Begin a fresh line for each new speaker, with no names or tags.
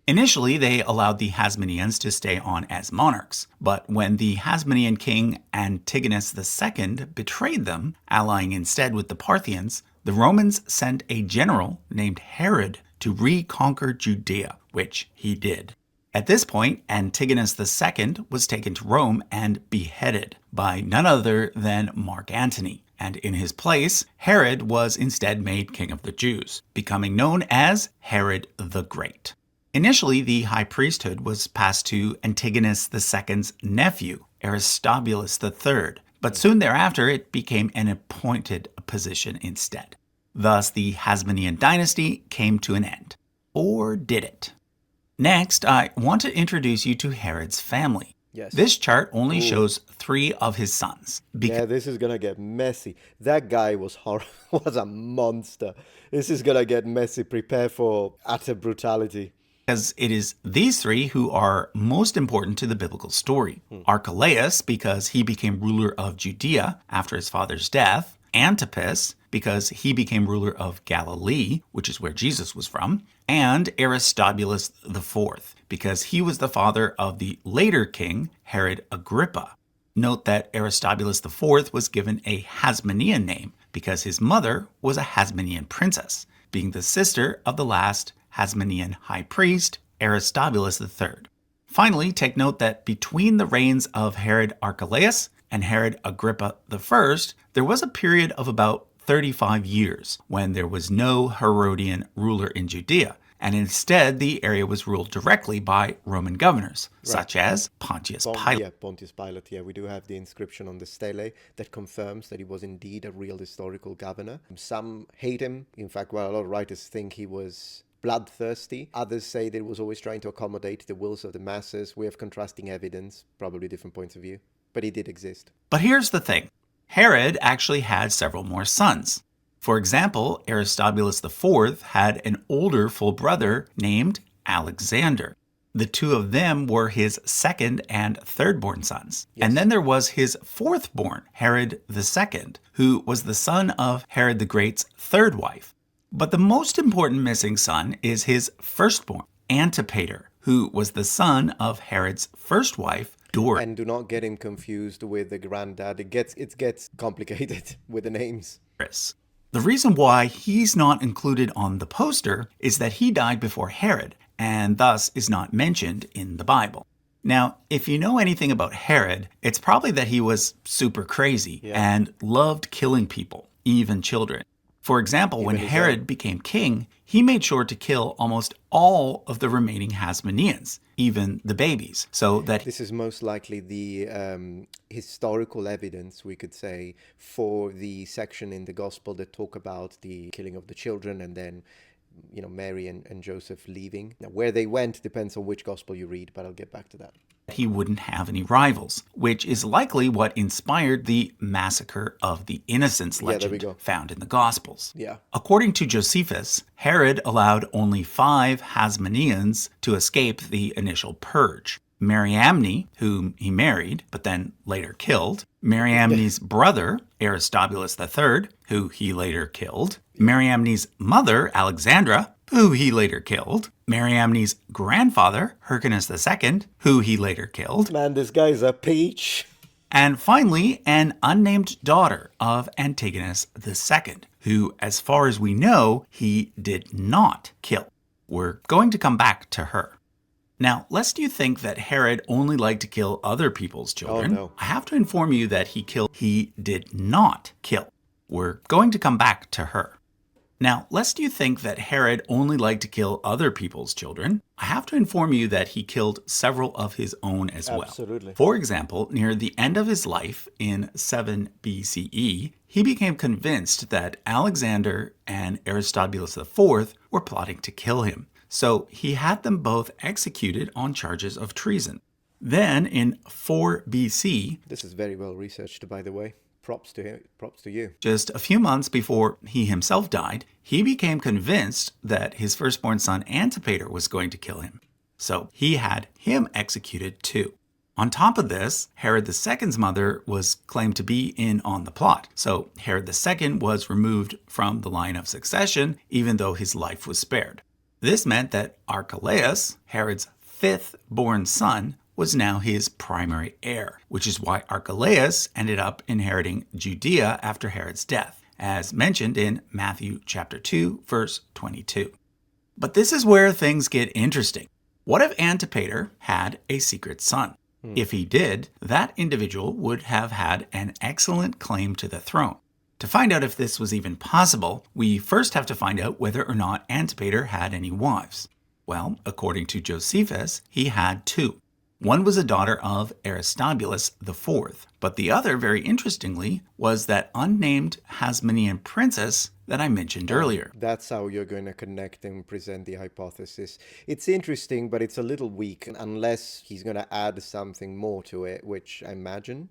Initially, they allowed the Hasmoneans to stay on as monarchs, but when the Hasmonean king Antigonus II betrayed them, allying instead with the Parthians, the Romans sent a general named Harrod to reconquer Judea, which he did. At this point, Antigonus II was taken to Rome and beheaded by none other than Mark Antony, and in his place, Harrod was instead made king of the Jews, becoming known as Herod the Great. Initially, the high priesthood was passed to Antigonus II's nephew, Aristobulus III, but soon thereafter it became an appointed position instead. Thus, the Hasmonean dynasty came to an end. Or did it? Next, I want to introduce you to Herod's family.
Yes.
This chart only shows 3 of his sons.
Yeah, this is gonna get messy. That guy was was a monster. This is gonna get messy. Prepare for utter brutality.
Because it is these 3 who are most important to the biblical story. Archelaus, because he became ruler of Judea after his father's death. Antipas, because he became ruler of Galilee, which is where Jesus was from. And Aristobulus IV, because he was the father of the later king, Herod Agrippa. Note that Aristobulus IV was given a Hasmonean name because his mother was a Hasmonean princess, being the sister of the last Hasmonean high priest, Aristobulus III. Finally, take note that between the reigns of Herod Archelaus and Herod Agrippa I, there was a period of about 35 years when there was no Herodian ruler in Judea, and instead the area was ruled directly by Roman governors, such as Pontius Pilate.
Yeah, Pontius Pilate. Yeah, we do have the inscription on the stele that confirms that he was indeed a real historical governor. Some hate him. In fact, well, a lot of writers think he was bloodthirsty. Others say that he was always trying to accommodate the wills of the masses. We have contrasting evidence, probably different points of view, but he did exist.
But here's the thing. Herod actually had several more sons. For example, Aristobulus IV had an older full brother named Alexander. The 2 of them were his second and third-born sons. Yes. And then there was his fourth-born, Herod II, who was the son of Herod the Great's third wife. But the most important missing son is his firstborn, Antipater, who was the son of Herod's first wife, Dora.
And do not get him confused with the granddad. It gets complicated with the names.
The reason why he's not included on the poster is that he died before Herod, and thus is not mentioned in the Bible. Now, if you know anything about Herod, it's probably that he was super crazy and loved killing people, even children. For example, when Herod became king, he made sure to kill almost all of the remaining Hasmoneans, even the babies, so that...
This is most likely the historical evidence, we could say, for the section in the Gospel that talk about the killing of the children and then, you know, Mary and Joseph leaving. Now, where they went depends on which Gospel you read, but I'll get back to that.
He wouldn't have any rivals, which is likely what inspired the massacre of the innocents legend found in the Gospels. According to Josephus, Herod allowed only 5 Hasmoneans to escape the initial purge. Mariamne, whom he married, but then later killed. Mariamne's brother, Aristobulus III, who he later killed. Mariamne's mother, Alexandra, who he later killed. Mariamne's grandfather, Hyrcanus II, who he later killed.
Man, this guy's a peach.
And finally, an unnamed daughter of Antigonus II, who, as far as we know, he did not kill. We're going to come back to her. Now, lest you think that Herod only liked to kill other people's children, I have to inform you that he did not kill. We're going to come back to her. Now, lest you think that Herod only liked to kill other people's children, I have to inform you that he killed several of his own as well.
Absolutely.
For example, near the end of his life in 7 BCE, he became convinced that Alexander and Aristobulus IV were plotting to kill him. So he had them both executed on charges of treason. Then in 4 BC...
This is very well researched, by the way. Props to him. Props to you.
Just a few months before he himself died, he became convinced that his firstborn son Antipater was going to kill him. So he had him executed too. On top of this, Herod II's mother was claimed to be in on the plot. So Herod II was removed from the line of succession, even though his life was spared. This meant that Archelaus, Herod's fifth-born son, was now his primary heir, which is why Archelaus ended up inheriting Judea after Herod's death, as mentioned in Matthew chapter 2, verse 22. But this is where things get interesting. What if Antipater had a secret son? If he did, that individual would have had an excellent claim to the throne. To find out if this was even possible, we first have to find out whether or not Antipater had any wives. Well, according to Josephus, he had two. One was a daughter of Aristobulus IV, but the other, very interestingly, was that unnamed Hasmonean princess that I mentioned earlier.
That's how you're going to connect and present the hypothesis. It's interesting, but it's a little weak unless he's going to add something more to it, which I imagine